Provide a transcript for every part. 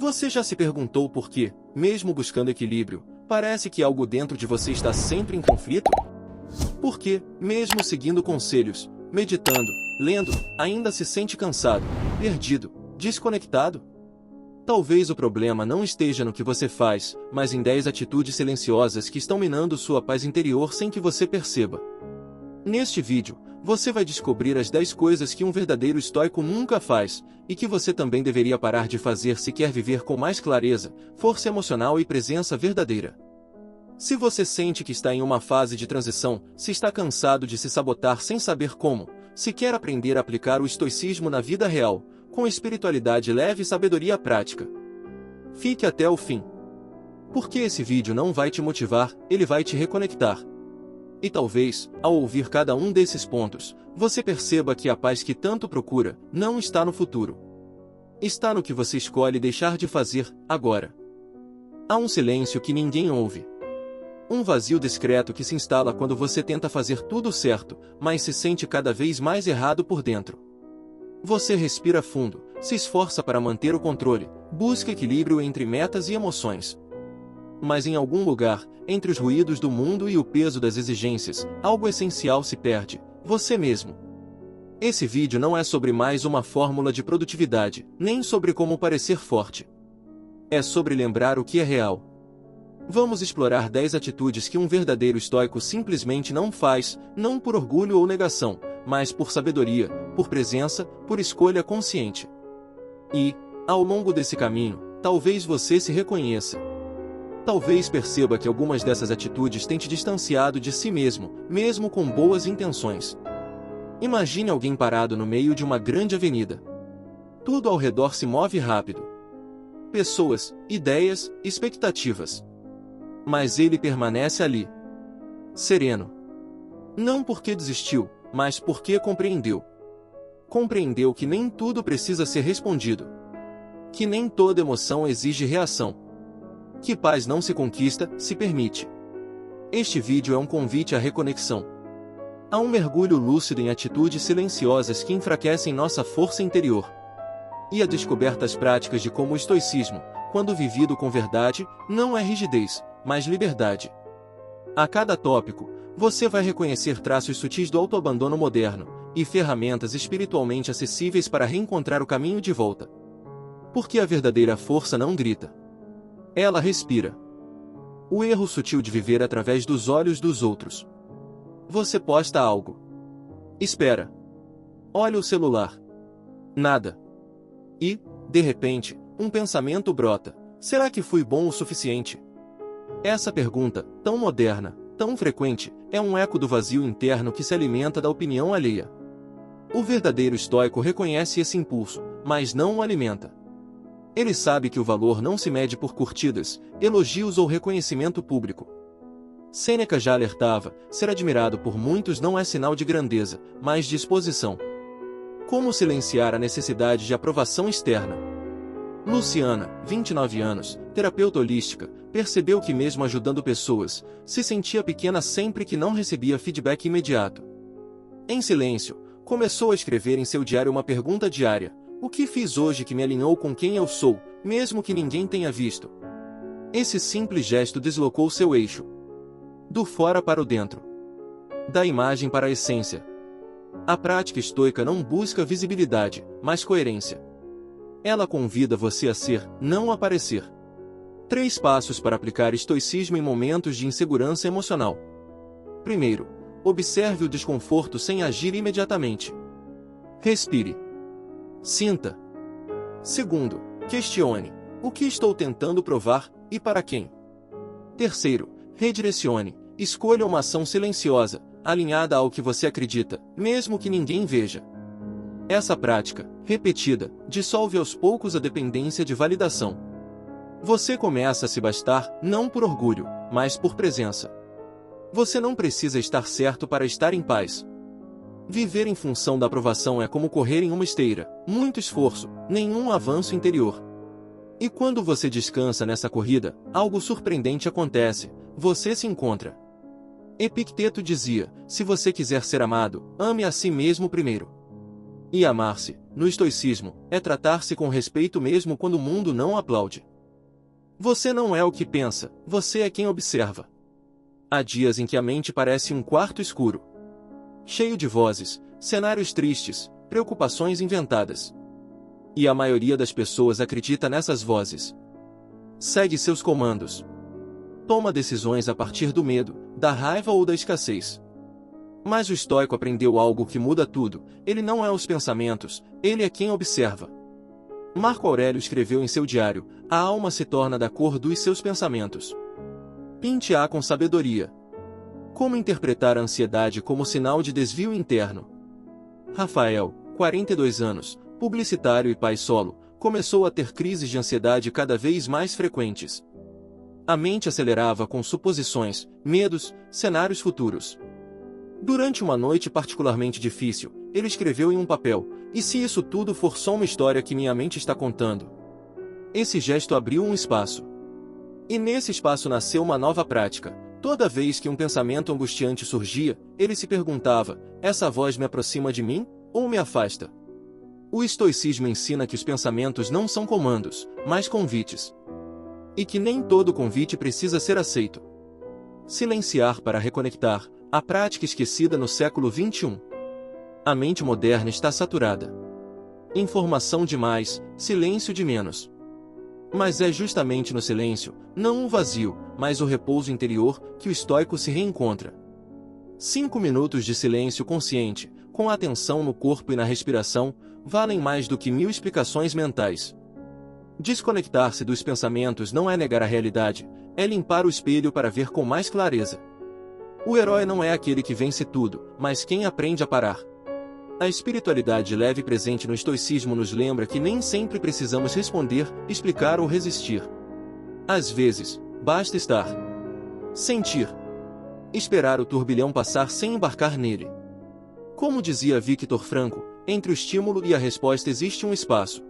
Você já se perguntou por que, mesmo buscando equilíbrio, parece que algo dentro de você está sempre em conflito? Por que, mesmo seguindo conselhos, meditando, lendo, ainda se sente cansado, perdido, desconectado? Talvez o problema não esteja no que você faz, mas em 10 atitudes silenciosas que estão minando sua paz interior sem que você perceba. Neste vídeo, você vai descobrir as 10 coisas que um verdadeiro estoico nunca faz, e que você também deveria parar de fazer se quer viver com mais clareza, força emocional e presença verdadeira. Se você sente que está em uma fase de transição, se está cansado de se sabotar sem saber como, se quer aprender a aplicar o estoicismo na vida real, com espiritualidade leve e sabedoria prática, fique até o fim. Porque esse vídeo não vai te motivar, ele vai te reconectar. E talvez, ao ouvir cada um desses pontos, você perceba que a paz que tanto procura, não está no futuro. Está no que você escolhe deixar de fazer, agora. Há um silêncio que ninguém ouve. Um vazio discreto que se instala quando você tenta fazer tudo certo, mas se sente cada vez mais errado por dentro. Você respira fundo, se esforça para manter o controle, busca equilíbrio entre metas e emoções. Mas em algum lugar, entre os ruídos do mundo e o peso das exigências, algo essencial se perde: você mesmo. Esse vídeo não é sobre mais uma fórmula de produtividade, nem sobre como parecer forte. É sobre lembrar o que é real. Vamos explorar 10 atitudes que um verdadeiro estoico simplesmente não faz, não por orgulho ou negação, mas por sabedoria, por presença, por escolha consciente. E, ao longo desse caminho, talvez você se reconheça. Talvez perceba que algumas dessas atitudes têm te distanciado de si mesmo, mesmo com boas intenções. Imagine alguém parado no meio de uma grande avenida. Tudo ao redor se move rápido. Pessoas, ideias, expectativas. Mas ele permanece ali. Sereno. Não porque desistiu, mas porque compreendeu. Compreendeu que nem tudo precisa ser respondido. Que nem toda emoção exige reação. Que paz não se conquista, se permite. Este vídeo é um convite à reconexão. Há um mergulho lúcido em atitudes silenciosas que enfraquecem nossa força interior. E a descobertas práticas de como o estoicismo, quando vivido com verdade, não é rigidez, mas liberdade. A cada tópico, você vai reconhecer traços sutis do autoabandono moderno, e ferramentas espiritualmente acessíveis para reencontrar o caminho de volta. Porque a verdadeira força não grita. Ela respira. O erro sutil de viver através dos olhos dos outros. Você posta algo. Espera. Olha o celular. Nada. E, de repente, um pensamento brota: será que fui bom o suficiente? Essa pergunta, tão moderna, tão frequente, é um eco do vazio interno que se alimenta da opinião alheia. O verdadeiro estoico reconhece esse impulso, mas não o alimenta. Ele sabe que o valor não se mede por curtidas, elogios ou reconhecimento público. Sêneca já alertava: ser admirado por muitos não é sinal de grandeza, mas de exposição. Como silenciar a necessidade de aprovação externa? Luciana, 29 anos, terapeuta holística, percebeu que mesmo ajudando pessoas, se sentia pequena sempre que não recebia feedback imediato. Em silêncio, começou a escrever em seu diário uma pergunta diária: o que fiz hoje que me alinhou com quem eu sou, mesmo que ninguém tenha visto? Esse simples gesto deslocou seu eixo. Do fora para o dentro. Da imagem para a essência. A prática estoica não busca visibilidade, mas coerência. Ela convida você a ser, não a parecer. 3 passos para aplicar estoicismo em momentos de insegurança emocional. Primeiro, observe o desconforto sem agir imediatamente. Respire. Sinta. Segundo, questione: o que estou tentando provar, e para quem? Terceiro, redirecione. Escolha uma ação silenciosa, alinhada ao que você acredita, mesmo que ninguém veja. Essa prática, repetida, dissolve aos poucos a dependência de validação. Você começa a se bastar, não por orgulho, mas por presença. Você não precisa estar certo para estar em paz. Viver em função da aprovação é como correr em uma esteira: muito esforço, nenhum avanço interior. E quando você descansa nessa corrida, algo surpreendente acontece: você se encontra. Epicteto dizia: se você quiser ser amado, ame a si mesmo primeiro. E amar-se, no estoicismo, é tratar-se com respeito mesmo quando o mundo não aplaude. Você não é o que pensa, você é quem observa. Há dias em que a mente parece um quarto escuro, cheio de vozes, cenários tristes, preocupações inventadas. E a maioria das pessoas acredita nessas vozes. Segue seus comandos. Toma decisões a partir do medo, da raiva ou da escassez. Mas o estoico aprendeu algo que muda tudo. Ele não é os pensamentos, ele é quem observa. Marco Aurélio escreveu em seu diário: a alma se torna da cor dos seus pensamentos. Pinte-a com sabedoria. Como interpretar a ansiedade como sinal de desvio interno? Rafael, 42 anos, publicitário e pai solo, começou a ter crises de ansiedade cada vez mais frequentes. A mente acelerava com suposições, medos, cenários futuros. Durante uma noite particularmente difícil, ele escreveu em um papel: e se isso tudo for só uma história que minha mente está contando? Esse gesto abriu um espaço. E nesse espaço nasceu uma nova prática. Toda vez que um pensamento angustiante surgia, ele se perguntava: essa voz me aproxima de mim, ou me afasta? O estoicismo ensina que os pensamentos não são comandos, mas convites. E que nem todo convite precisa ser aceito. Silenciar para reconectar, a prática esquecida no século XXI. A mente moderna está saturada. Informação demais, silêncio de menos. Mas é justamente no silêncio, não o vazio, mas o repouso interior, que o estoico se reencontra. 5 minutos de silêncio consciente, com atenção no corpo e na respiração, valem mais do que 1000 explicações mentais. Desconectar-se dos pensamentos não é negar a realidade, é limpar o espelho para ver com mais clareza. O herói não é aquele que vence tudo, mas quem aprende a parar. A espiritualidade leve presente no estoicismo nos lembra que nem sempre precisamos responder, explicar ou resistir. Às vezes, basta estar. Sentir. Esperar o turbilhão passar sem embarcar nele. Como dizia Viktor Frankl, entre o estímulo e a resposta existe um espaço.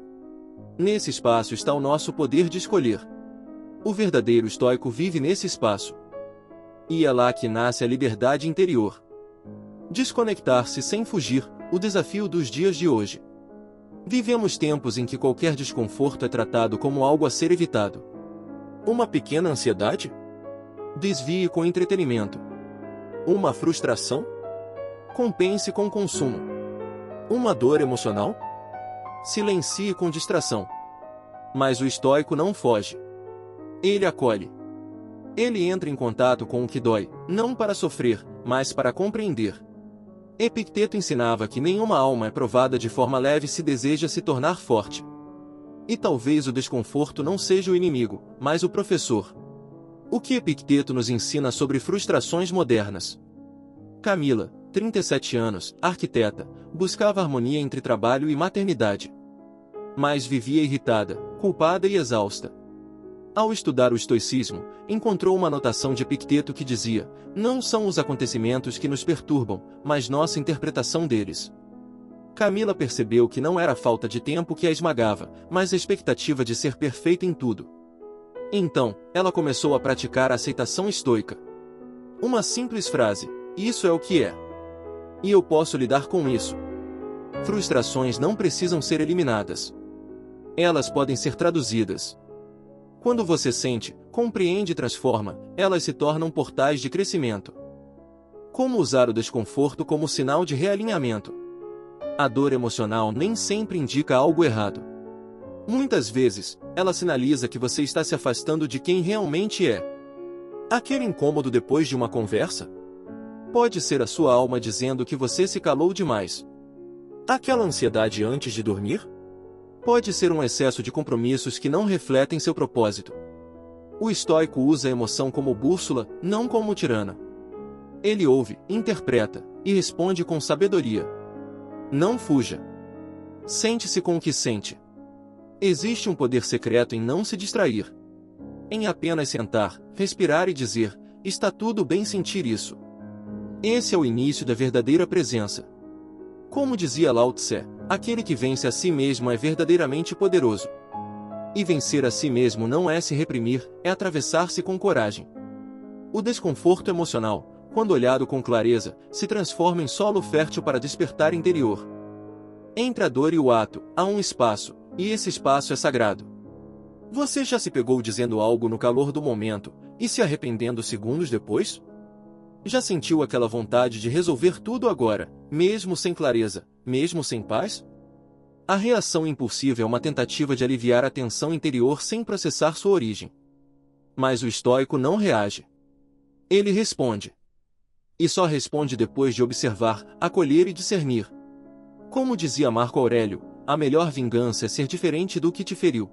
Nesse espaço está o nosso poder de escolher. O verdadeiro estoico vive nesse espaço. E é lá que nasce a liberdade interior. Desconectar-se sem fugir, o desafio dos dias de hoje. Vivemos tempos em que qualquer desconforto é tratado como algo a ser evitado. Uma pequena ansiedade? Desvie com entretenimento. Uma frustração? Compense com consumo. Uma dor emocional? Silencie com distração. Mas o estoico não foge. Ele acolhe. Ele entra em contato com o que dói, não para sofrer, mas para compreender. Epicteto ensinava que nenhuma alma é provada de forma leve se deseja se tornar forte. E talvez o desconforto não seja o inimigo, mas o professor. O que Epicteto nos ensina sobre frustrações modernas? Camila, 37 anos, arquiteta, buscava harmonia entre trabalho e maternidade. Mas vivia irritada, culpada e exausta. Ao estudar o estoicismo, encontrou uma anotação de Epicteto que dizia: não são os acontecimentos que nos perturbam, mas nossa interpretação deles. Camila percebeu que não era a falta de tempo que a esmagava, mas a expectativa de ser perfeita em tudo. Então, ela começou a praticar a aceitação estoica. Uma simples frase: isso é o que é. E eu posso lidar com isso. Frustrações não precisam ser eliminadas. Elas podem ser traduzidas. Quando você sente, compreende e transforma, elas se tornam portais de crescimento. Como usar o desconforto como sinal de realinhamento? A dor emocional nem sempre indica algo errado. Muitas vezes, ela sinaliza que você está se afastando de quem realmente é. Aquele incômodo depois de uma conversa? Pode ser a sua alma dizendo que você se calou demais. Aquela ansiedade antes de dormir? Pode ser um excesso de compromissos que não refletem seu propósito. O estoico usa a emoção como bússola, não como tirana. Ele ouve, interpreta, e responde com sabedoria. Não fuja. Sente-se com o que sente. Existe um poder secreto em não se distrair. Em apenas sentar, respirar e dizer: está tudo bem sentir isso. Esse é o início da verdadeira presença. Como dizia Lao Tse, aquele que vence a si mesmo é verdadeiramente poderoso. E vencer a si mesmo não é se reprimir, é atravessar-se com coragem. O desconforto emocional, quando olhado com clareza, se transforma em solo fértil para despertar interior. Entre a dor e o ato, há um espaço, e esse espaço é sagrado. Você já se pegou dizendo algo no calor do momento, e se arrependendo segundos depois? Já sentiu aquela vontade de resolver tudo agora, mesmo sem clareza, mesmo sem paz? A reação impulsiva é uma tentativa de aliviar a tensão interior sem processar sua origem. Mas o estoico não reage. Ele responde. E só responde depois de observar, acolher e discernir. Como dizia Marco Aurélio, a melhor vingança é ser diferente do que te feriu.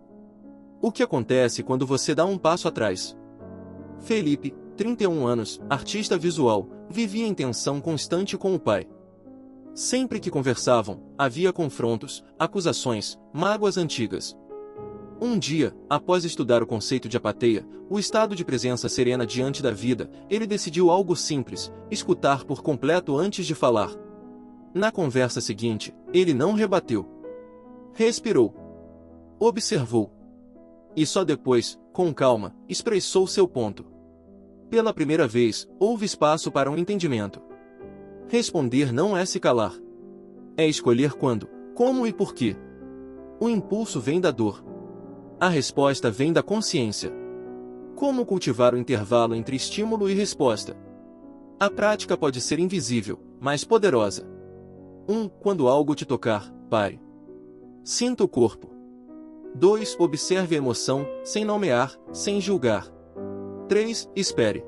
O que acontece quando você dá um passo atrás? Felipe, 31 anos, artista visual, vivia em tensão constante com o pai. Sempre que conversavam, havia confrontos, acusações, mágoas antigas. Um dia, após estudar o conceito de apatia, o estado de presença serena diante da vida, ele decidiu algo simples: escutar por completo antes de falar. Na conversa seguinte, ele não rebateu. Respirou. Observou. E só depois, com calma, expressou seu ponto. Pela primeira vez, houve espaço para um entendimento. Responder não é se calar. É escolher quando, como e por quê. O impulso vem da dor. A resposta vem da consciência. Como cultivar o intervalo entre estímulo e resposta? A prática pode ser invisível, mas poderosa. 1. Quando algo te tocar, pare. Sinta o corpo. 2. Observe a emoção, sem nomear, sem julgar. 3. Espere.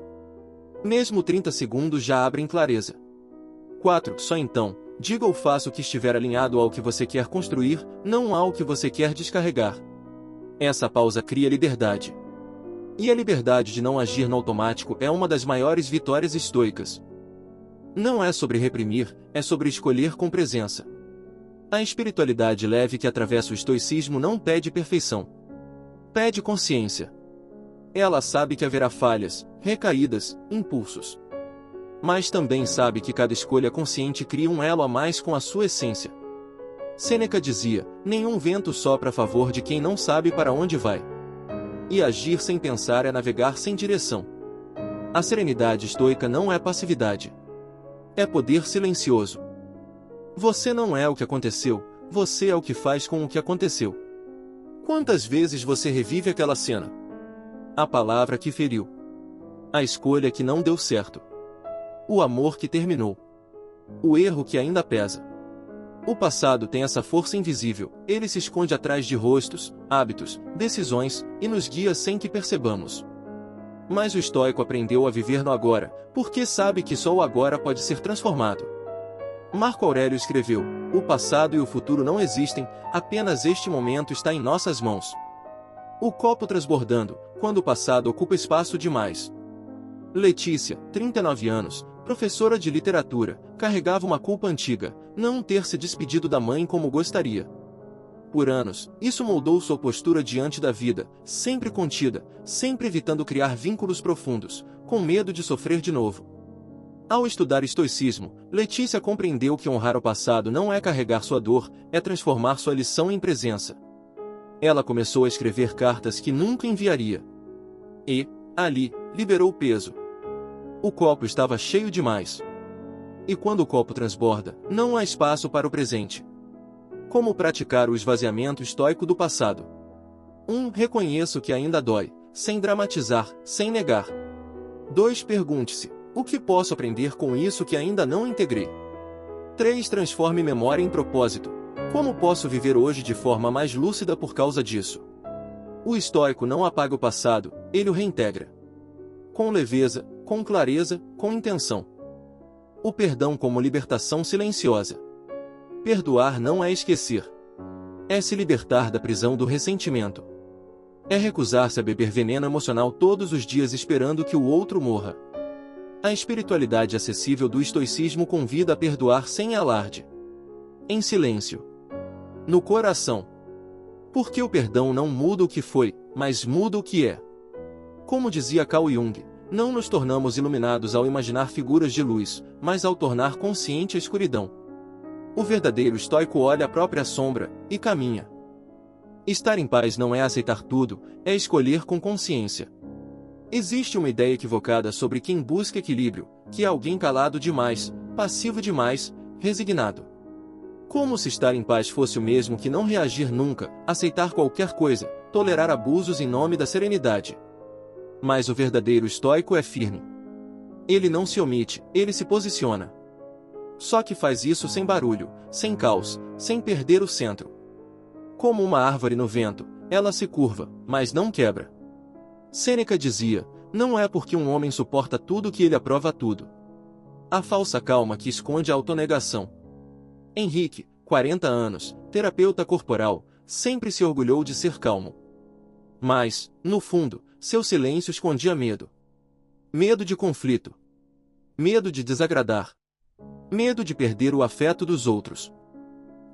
Mesmo 30 segundos já abrem clareza. 4. Só então, diga ou faça o que estiver alinhado ao que você quer construir, não ao que você quer descarregar. Essa pausa cria liberdade. E a liberdade de não agir no automático é uma das maiores vitórias estoicas. Não é sobre reprimir, é sobre escolher com presença. A espiritualidade leve que atravessa o estoicismo não pede perfeição. Pede consciência. Ela sabe que haverá falhas, recaídas, impulsos. Mas também sabe que cada escolha consciente cria um elo a mais com a sua essência. Sêneca dizia: nenhum vento sopra a favor de quem não sabe para onde vai. E agir sem pensar é navegar sem direção. A serenidade estoica não é passividade. É poder silencioso. Você não é o que aconteceu, você é o que faz com o que aconteceu. Quantas vezes você revive aquela cena? A palavra que feriu. A escolha que não deu certo. O amor que terminou. O erro que ainda pesa. O passado tem essa força invisível, ele se esconde atrás de rostos, hábitos, decisões, e nos guia sem que percebamos. Mas o estoico aprendeu a viver no agora, porque sabe que só o agora pode ser transformado. Marco Aurélio escreveu: o passado e o futuro não existem, apenas este momento está em nossas mãos. O copo transbordando, quando o passado ocupa espaço demais. Letícia, 39 anos, professora de literatura, carregava uma culpa antiga, não ter se despedido da mãe como gostaria. Por anos, isso moldou sua postura diante da vida, sempre contida, sempre evitando criar vínculos profundos, com medo de sofrer de novo. Ao estudar estoicismo, Letícia compreendeu que honrar o passado não é carregar sua dor, é transformar sua lição em presença. Ela começou a escrever cartas que nunca enviaria. E, ali, liberou o peso. O copo estava cheio demais. E quando o copo transborda, não há espaço para o presente. Como praticar o esvaziamento estoico do passado? 1. Reconheço que ainda dói, sem dramatizar, sem negar. 2. Pergunte-se: o que posso aprender com isso que ainda não integrei? 3. Transforme memória em propósito. Como posso viver hoje de forma mais lúcida por causa disso? O estoico não apaga o passado, ele o reintegra. Com leveza, com clareza, com intenção. O perdão como libertação silenciosa. Perdoar não é esquecer. É se libertar da prisão do ressentimento. É recusar-se a beber veneno emocional todos os dias esperando que o outro morra. A espiritualidade acessível do estoicismo convida a perdoar sem alarde. Em silêncio. No coração. Porque o perdão não muda o que foi, mas muda o que é. Como dizia Carl Jung, não nos tornamos iluminados ao imaginar figuras de luz, mas ao tornar consciente a escuridão. O verdadeiro estoico olha a própria sombra e caminha. Estar em paz não é aceitar tudo, é escolher com consciência. Existe uma ideia equivocada sobre quem busca equilíbrio, que é alguém calado demais, passivo demais, resignado. Como se estar em paz fosse o mesmo que não reagir nunca, aceitar qualquer coisa, tolerar abusos em nome da serenidade. Mas o verdadeiro estoico é firme. Ele não se omite, ele se posiciona. Só que faz isso sem barulho, sem caos, sem perder o centro. Como uma árvore no vento, ela se curva, mas não quebra. Sêneca dizia: não é porque um homem suporta tudo que ele aprova tudo. A falsa calma que esconde a autonegação. Henrique, 40 anos, terapeuta corporal, sempre se orgulhou de ser calmo. Mas, no fundo, seu silêncio escondia medo. Medo de conflito. Medo de desagradar. Medo de perder o afeto dos outros.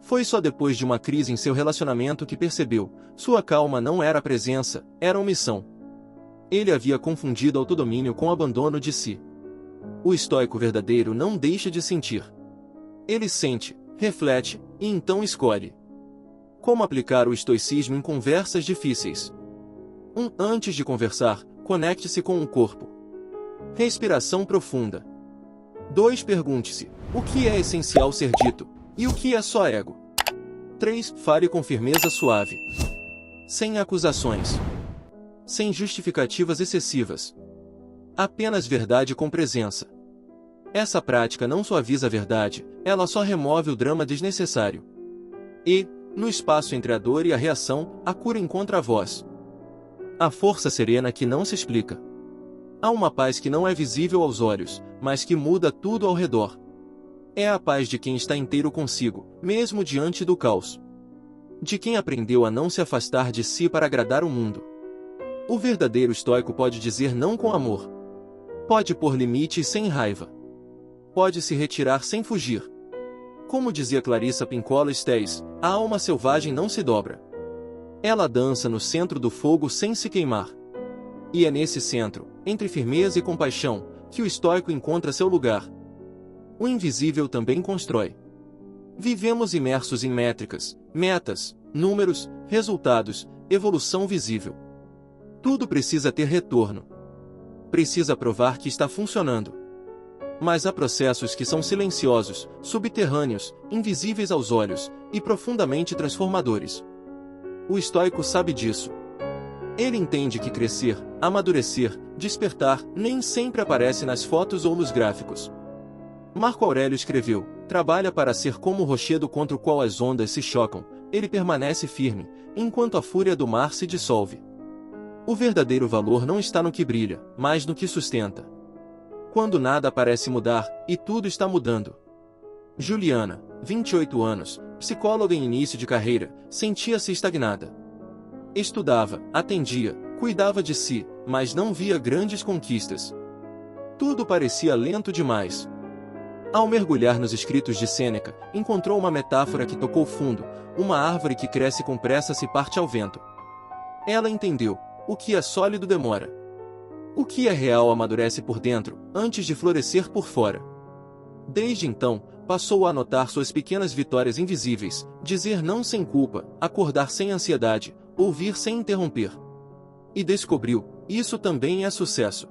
Foi só depois de uma crise em seu relacionamento que percebeu: sua calma não era presença, era omissão. Ele havia confundido autodomínio com abandono de si. O estoico verdadeiro não deixa de sentir. Ele sente, reflete, e então escolhe. Como aplicar o estoicismo em conversas difíceis? Antes de conversar, conecte-se com o corpo. Respiração profunda. 2. Pergunte-se: o que é essencial ser dito? E o que é só ego? 3. Fale com firmeza suave. Sem acusações. Sem justificativas excessivas. Apenas verdade com presença. Essa prática não suaviza a verdade, ela só remove o drama desnecessário. E, no espaço entre a dor e a reação, a cura encontra a voz. A força serena que não se explica. Há uma paz que não é visível aos olhos, mas que muda tudo ao redor. É a paz de quem está inteiro consigo, mesmo diante do caos. De quem aprendeu a não se afastar de si para agradar o mundo. O verdadeiro estoico pode dizer não com amor. Pode pôr limites sem raiva. Pode se retirar sem fugir. Como dizia Clarissa Pinkola Estés, a alma selvagem não se dobra. Ela dança no centro do fogo sem se queimar. E é nesse centro, entre firmeza e compaixão, que o estoico encontra seu lugar. O invisível também constrói. Vivemos imersos em métricas, metas, números, resultados, evolução visível. Tudo precisa ter retorno. Precisa provar que está funcionando. Mas há processos que são silenciosos, subterrâneos, invisíveis aos olhos, e profundamente transformadores. O estoico sabe disso. Ele entende que crescer, amadurecer, despertar, nem sempre aparece nas fotos ou nos gráficos. Marco Aurélio escreveu: trabalha para ser como o rochedo contra o qual as ondas se chocam, ele permanece firme, enquanto a fúria do mar se dissolve. O verdadeiro valor não está no que brilha, mas no que sustenta. Quando nada parece mudar, e tudo está mudando. Juliana, 28 anos, psicóloga em início de carreira, sentia-se estagnada. Estudava, atendia, cuidava de si, mas não via grandes conquistas. Tudo parecia lento demais. Ao mergulhar nos escritos de Sêneca, encontrou uma metáfora que tocou fundo: uma árvore que cresce com pressa se parte ao vento. Ela entendeu: o que é sólido demora. O que é real amadurece por dentro, antes de florescer por fora. Desde então, passou a anotar suas pequenas vitórias invisíveis, dizer não sem culpa, acordar sem ansiedade, ouvir sem interromper. E descobriu: isso também é sucesso.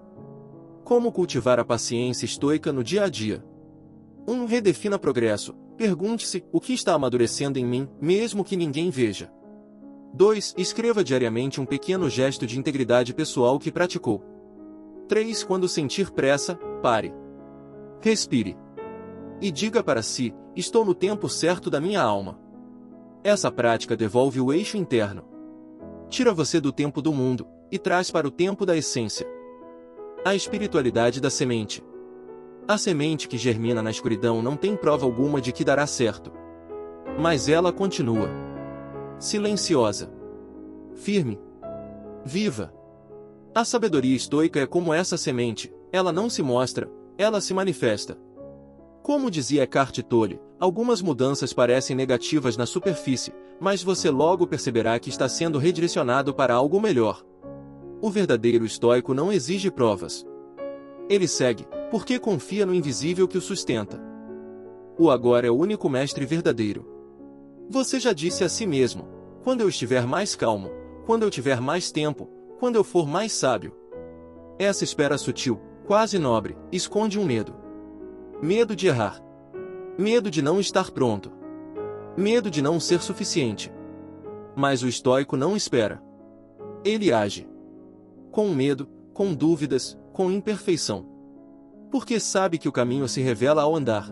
Como cultivar a paciência estoica no dia a dia? Redefina progresso. Pergunte-se: o que está amadurecendo em mim, mesmo que ninguém veja? 2. Escreva diariamente um pequeno gesto de integridade pessoal que praticou. 3. Quando sentir pressa, pare. Respire. E diga para si: estou no tempo certo da minha alma. Essa prática devolve o eixo interno. Tira você do tempo do mundo, e traz para o tempo da essência. A espiritualidade da semente. A semente que germina na escuridão não tem prova alguma de que dará certo. Mas ela continua. Silenciosa. Firme. Viva. A sabedoria estoica é como essa semente: ela não se mostra, ela se manifesta. Como dizia Eckhart Tolle, algumas mudanças parecem negativas na superfície, mas você logo perceberá que está sendo redirecionado para algo melhor. O verdadeiro estoico não exige provas. Ele segue, porque confia no invisível que o sustenta. O agora é o único mestre verdadeiro. Você já disse a si mesmo: quando eu estiver mais calmo, quando eu tiver mais tempo, quando eu for mais sábio. Essa espera sutil, quase nobre, esconde um medo. Medo de errar. Medo de não estar pronto. Medo de não ser suficiente. Mas o estoico não espera. Ele age. Com medo, com dúvidas, com imperfeição. Porque sabe que o caminho se revela ao andar.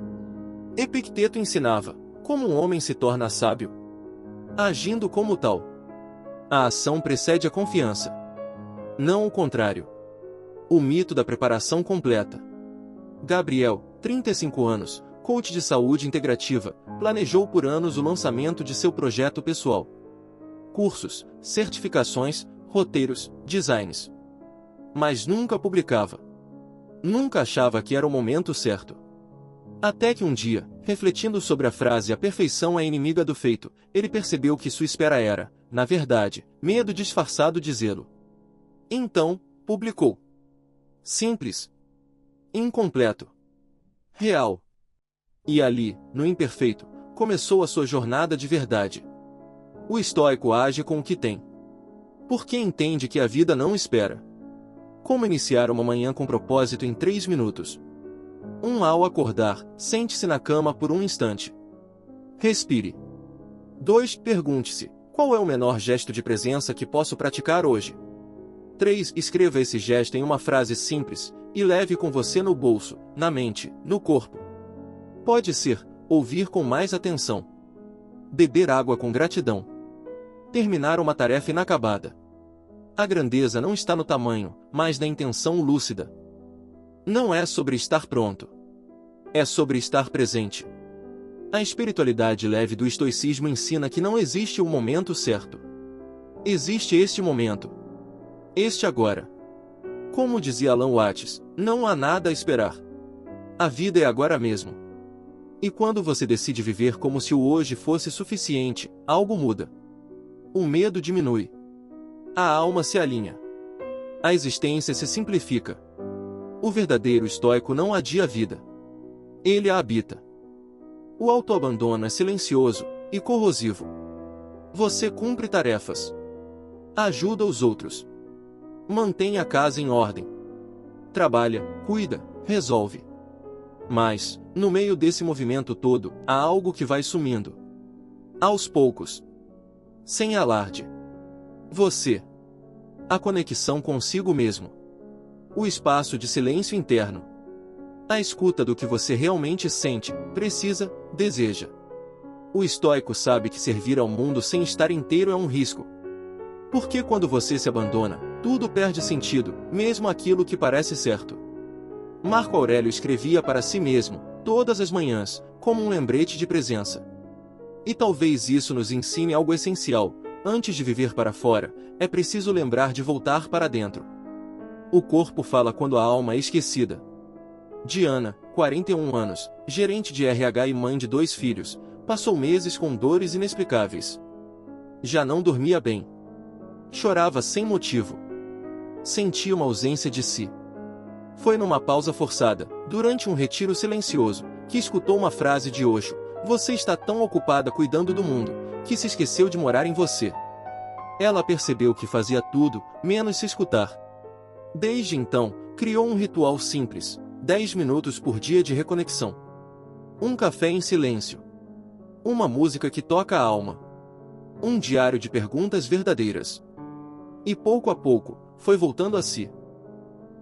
Epicteto ensinava: como um homem se torna sábio? Agindo como tal. A ação precede a confiança. Não o contrário. O mito da preparação completa. Gabriel, 35 anos, coach de saúde integrativa, planejou por anos o lançamento de seu projeto pessoal. Cursos, certificações, roteiros, designs. Mas nunca publicava. Nunca achava que era o momento certo. Até que um dia, refletindo sobre a frase "a perfeição é inimiga do feito", ele percebeu que sua espera era, na verdade, medo disfarçado de zelo. Então, publicou. Simples. Incompleto. Real. E ali, no imperfeito, começou a sua jornada de verdade. O estoico age com o que tem. Porque entende que a vida não espera. Como iniciar uma manhã com propósito em 3 minutos? 1. Ao acordar, sente-se na cama por um instante. Respire. 2. Pergunte-se: qual é o menor gesto de presença que posso praticar hoje? 3. Escreva esse gesto em uma frase simples, e leve com você no bolso, na mente, no corpo. Pode ser: ouvir com mais atenção. Beber água com gratidão. Terminar uma tarefa inacabada. A grandeza não está no tamanho, mas na intenção lúcida. Não é sobre estar pronto. É sobre estar presente. A espiritualidade leve do estoicismo ensina que não existe o momento certo. Existe este momento. Este agora. Como dizia Alan Watts, não há nada a esperar. A vida é agora mesmo. E quando você decide viver como se o hoje fosse suficiente, algo muda. O medo diminui. A alma se alinha. A existência se simplifica. O verdadeiro estoico não adia a vida. Ele a habita. O autoabandono é silencioso e corrosivo. Você cumpre tarefas. Ajuda os outros. Mantém a casa em ordem. Trabalha, cuida, resolve. Mas, no meio desse movimento todo, há algo que vai sumindo. Aos poucos. Sem alarde. Você. A conexão consigo mesmo. O espaço de silêncio interno. A escuta do que você realmente sente, precisa, deseja. O estoico sabe que servir ao mundo sem estar inteiro é um risco. Porque quando você se abandona, tudo perde sentido, mesmo aquilo que parece certo. Marco Aurélio escrevia para si mesmo, todas as manhãs, como um lembrete de presença. E talvez isso nos ensine algo essencial: antes de viver para fora, é preciso lembrar de voltar para dentro. O corpo fala quando a alma é esquecida. Diana, 41 anos, gerente de RH e mãe de 2 filhos, passou meses com dores inexplicáveis. Já não dormia bem. Chorava sem motivo. Sentia uma ausência de si. Foi numa pausa forçada, durante um retiro silencioso, que escutou uma frase de Osho: "Você está tão ocupada cuidando do mundo, que se esqueceu de morar em você." Ela percebeu que fazia tudo, menos se escutar. Desde então, criou um ritual simples: 10 minutos por dia de reconexão. Um café em silêncio. Uma música que toca a alma. Um diário de perguntas verdadeiras. E pouco a pouco, foi voltando a si.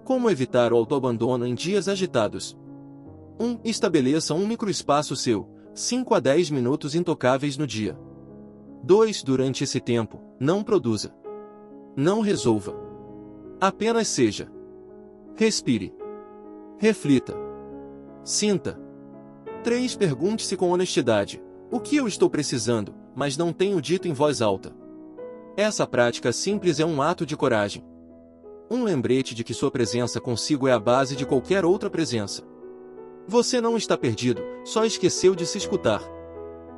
Como evitar o autoabandono em dias agitados? 1. Estabeleça um microespaço seu, 5 a 10 minutos intocáveis no dia. 2. Durante esse tempo, não produza. Não resolva. Apenas seja. Respire. Reflita. Sinta. 3. Pergunte-se com honestidade: o que eu estou precisando, mas não tenho dito em voz alta? Essa prática simples é um ato de coragem. Um lembrete de que sua presença consigo é a base de qualquer outra presença. Você não está perdido, só esqueceu de se escutar.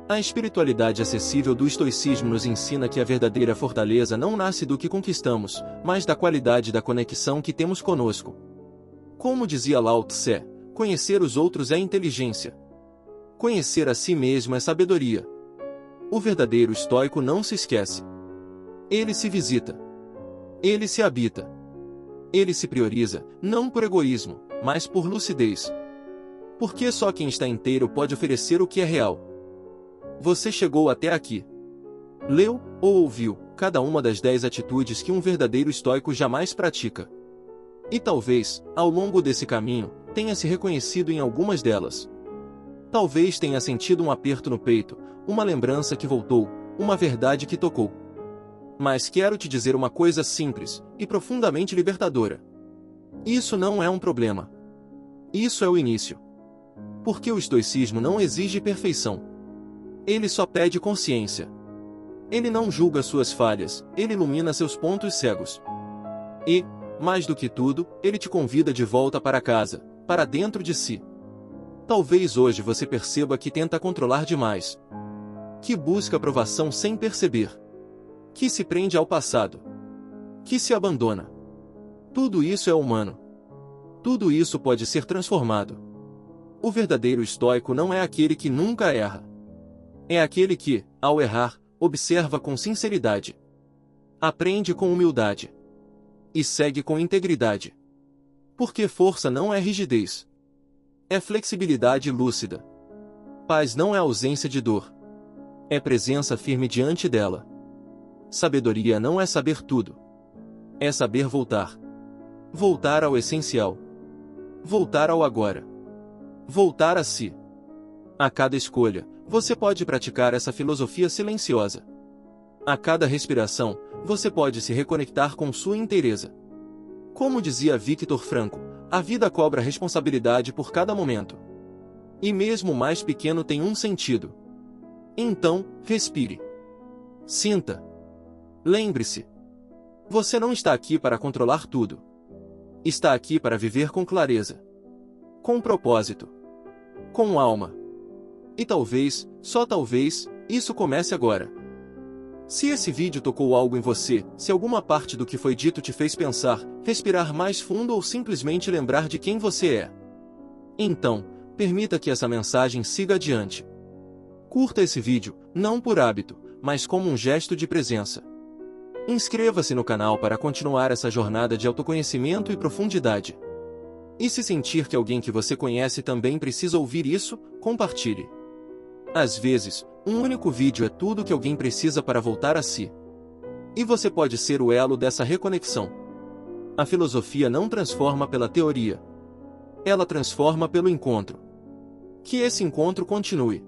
A espiritualidade acessível do estoicismo nos ensina que a verdadeira fortaleza não nasce do que conquistamos, mas da qualidade da conexão que temos conosco. Como dizia Lao Tse, conhecer os outros é inteligência. Conhecer a si mesmo é sabedoria. O verdadeiro estoico não se esquece. Ele se visita. Ele se habita. Ele se prioriza, não por egoísmo, mas por lucidez. Porque só quem está inteiro pode oferecer o que é real. Você chegou até aqui. Leu, ou ouviu, cada uma das 10 atitudes que um verdadeiro estoico jamais pratica. E talvez, ao longo desse caminho, tenha se reconhecido em algumas delas. Talvez tenha sentido um aperto no peito, uma lembrança que voltou, uma verdade que tocou. Mas quero te dizer uma coisa simples e profundamente libertadora. Isso não é um problema. Isso é o início. Porque o estoicismo não exige perfeição. Ele só pede consciência. Ele não julga suas falhas, ele ilumina seus pontos cegos. E, mais do que tudo, ele te convida de volta para casa, para dentro de si. Talvez hoje você perceba que tenta controlar demais. Que busca aprovação sem perceber. Que se prende ao passado. Que se abandona. Tudo isso é humano. Tudo isso pode ser transformado. O verdadeiro estoico não é aquele que nunca erra. É aquele que, ao errar, observa com sinceridade. Aprende com humildade. E segue com integridade. Porque força não é rigidez. É flexibilidade lúcida. Paz não é ausência de dor. É presença firme diante dela. Sabedoria não é saber tudo. É saber voltar. Voltar ao essencial. Voltar ao agora. Voltar a si. A cada escolha, você pode praticar essa filosofia silenciosa. A cada respiração, você pode se reconectar com sua inteireza. Como dizia Viktor Frankl, a vida cobra responsabilidade por cada momento. E mesmo o mais pequeno tem um sentido. Então, respire. Sinta. Lembre-se. Você não está aqui para controlar tudo. Está aqui para viver com clareza. Com propósito. Com alma. E talvez, só talvez, isso comece agora. Se esse vídeo tocou algo em você, se alguma parte do que foi dito te fez pensar, respirar mais fundo ou simplesmente lembrar de quem você é, então, permita que essa mensagem siga adiante. Curta esse vídeo, não por hábito, mas como um gesto de presença. Inscreva-se no canal para continuar essa jornada de autoconhecimento e profundidade. E se sentir que alguém que você conhece também precisa ouvir isso, compartilhe. Às vezes, um único vídeo é tudo que alguém precisa para voltar a si. E você pode ser o elo dessa reconexão. A filosofia não transforma pela teoria. Ela transforma pelo encontro. Que esse encontro continue.